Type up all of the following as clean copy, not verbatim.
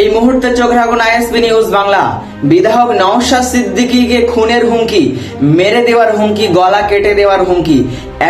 এই মুহূর্তে চোখ রাখুন আইএসপি নিউজ বাংলা। বিধায়ক নওশাদ সিদ্দিকীকে খুনের হুমকি, মেরে দেওয়ার হুমকি, গলা কেটে দেওয়ার হুমকি।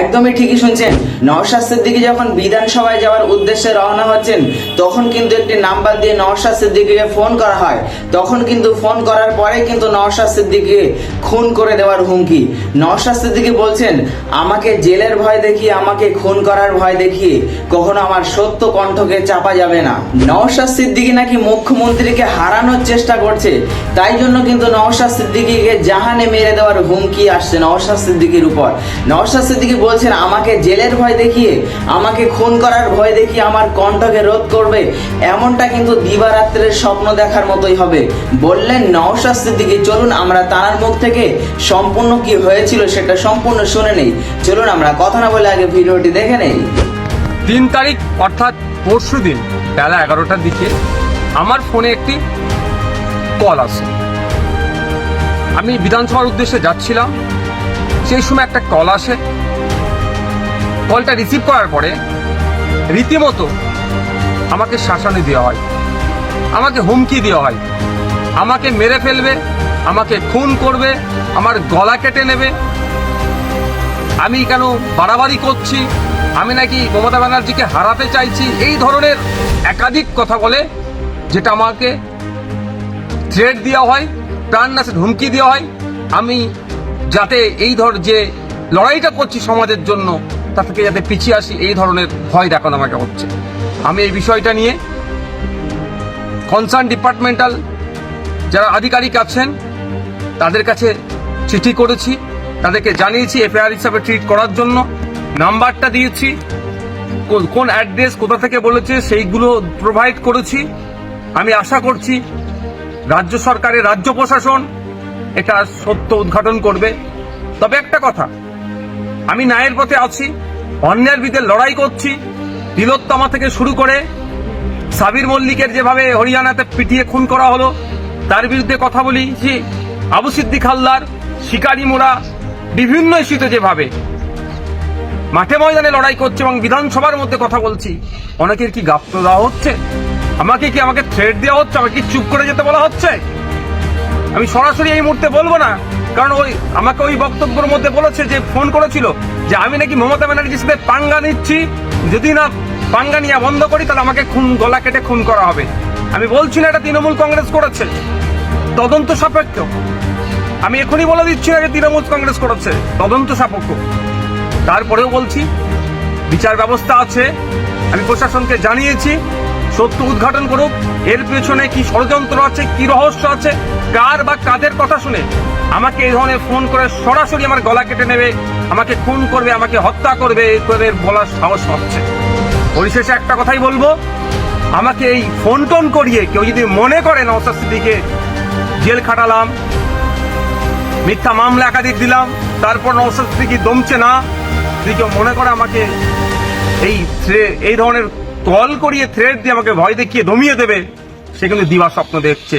একদমই ঠিকই শুনছেন। নওশাদ সিদ্দিকী যখন বিধানসভায় যাওয়ার উদ্দেশ্যে রওনা হচ্ছেন, তখন কিন্তু একটি নাম্বার দিয়ে নওশাদ সিদ্দিকীকে ফোন করা হয়। তখন কিন্তু ফোন করার পরে কিন্তু নওশাদ সিদ্দিকীকে খুন করে দেওয়ার হুমকি। নওশাদ সিদ্দিকী বলছেন, আমাকে জেলের ভয় দেখিয়ে, আমাকে খুন করার ভয় দেখিয়ে কখনো আমার সত্য কণ্ঠকে চাপা যাবে না। নওশাদ সিদ্দিকী নাকি মুখ্যমন্ত্রীকে হারানোর চেষ্টা করছে, তাই জন্য কিন্তু নওশাদ সিদ্দিকীকে জাহানে মেরে দেওয়ার হুমকি আসছে নওশাদ সিদ্দিকীর উপর। নওশাদ সিদ্দিকী বলছেন, আমাকে জেলের ভয় দেখিয়ে, আমাকে খুন করার ভয় দেখিয়ে আমার কণ্ঠকে রোধ করবে, এমনটা কিন্তু দিবারাত্রের স্বপ্ন দেখার মতোই হবে বললেন নওশাদ সিদ্দিকী। চলুন আমরা তার মুখ থেকে সম্পূর্ণ কি হয়েছিল সেটা সম্পূর্ণ শুনে নেই। চলুন আমরা কথা না বলে আগে ভিডিওটি দেখে নেই। 3 তারিখ অর্থাৎ পরশু দিন বেলা 11টার দিকে আমার ফোনে একটি কল আসে। আমি বিধানসভার উদ্দেশ্যে যাচ্ছিলাম, সেই সময় একটা কল আসে। কলটা রিসিভ করার পরে রীতিমতো আমাকে শাসানি দেওয়া হয়, আমাকে হুমকি দেওয়া হয়, আমাকে মেরে ফেলবে, আমাকে খুন করবে, আমার গলা কেটে নেবে, আমি কেন বাড়াবাড়ি করছি, আমি নাকি মমতা ব্যানার্জিকে হারাতে চাইছি, এই ধরনের একাধিক কথা বলে, যেটা আমাকে থ্রেট দেওয়া হয়, প্রাণনাশের হুমকি দেওয়া হয়। আমি যাতে এই যে লড়াইটা করছি সমাজের জন্য, তা থেকে যাতে পিছিয়ে আসি, এই ধরনের ভয় দেখানো আমাকে হচ্ছে। আমি এই বিষয়টা নিয়ে কনসার্ন ডিপার্টমেন্টাল যারা আধিকারিক আছেন তাদের কাছে চিঠি করেছি, তাদেরকে জানিয়েছি এফআইআর হিসাবে ট্রিট করার জন্য। নাম্বারটা দিয়েছি, কোন অ্যাড্রেস কোথা থেকে বলেছে সেইগুলো প্রোভাইড করেছি। আমি আশা করছি রাজ্য সরকারের, রাজ্য প্রশাসন এটা সত্য উদ্ঘাটন করবে। তবে একটা কথা, আমি ন্যায়ের পথে আছি, অন্যায়ের বিরুদ্ধে লড়াই করছি। তিলোত্তমা থেকে শুরু করে সাবির মল্লিকের যেভাবে হরিয়ানাতে পিটিয়ে খুন করা হলো, তার বিরুদ্ধে কথা বলেছি। আবু সিদ্দিক হালদার, শিকারি মোড়া, বিভিন্ন ইস্যুতে যেভাবে মাঠে ময়দানে লড়াই করছে এবং বিধানসভার মধ্যে কথা বলছি, অনেকের কি গাপ্ত দেওয়া হচ্ছে? আমাকে থ্রেট দেওয়া হচ্ছে? আমাকে কি চুপ করে যেতে বলা হচ্ছে? আমি সরাসরি এই মুহূর্তে বলবো না, কারণ আমাকে ওই বক্তব্যের মধ্যে বলেছে, যে ফোন করেছিল যে আমি নাকি মমতা ব্যানার্জির সাথে পাঙ্গা নিচ্ছি, যদি না পাঙ্গা নিয়ে বন্ধ করি তাহলে আমাকে গলা কেটে খুন করা হবে। আমি বলছি না এটা তৃণমূল কংগ্রেস করেছে, তদন্ত সাপেক্ষ। আমি এখনই বলে দিচ্ছি না যে তৃণমূল কংগ্রেস করেছে, তদন্ত সাপেক্ষ। তারপরেও বলছি বিচার ব্যবস্থা আছে, আমি প্রশাসনকে জানিয়েছি, সত্য উদ্ঘাটন করুক। এর পেছনে কি ষড়যন্ত্র আছে, কি রহস্য আছে, কার বা কাদের কথা শুনে আমাকে এই ধরনের ফোন করে সরাসরি আমার গলা কেটে নেবে, আমাকে খুন করবে, আমাকে হত্যা করবে, এদের বলার সাহস হচ্ছে। পরিশেষে একটা কথাই বলবো, আমাকে এই ফোন টোন করিয়ে কেউ যদি মনে করে নওশাদ সিদ্দিকীকে জেল খাটালাম, মিথ্যা মামলা একাধিক দিলাম, তারপর নওশাদ সিদ্দিকী দমছে না, যদি কেউ মনে করে আমাকে এই ধরনের কল করিয়ে থ্রেট দিয়ে আমাকে ভয় দেখিয়ে দমিয়ে দেবে, সে কিন্তু দিবা স্বপ্ন দেখছে।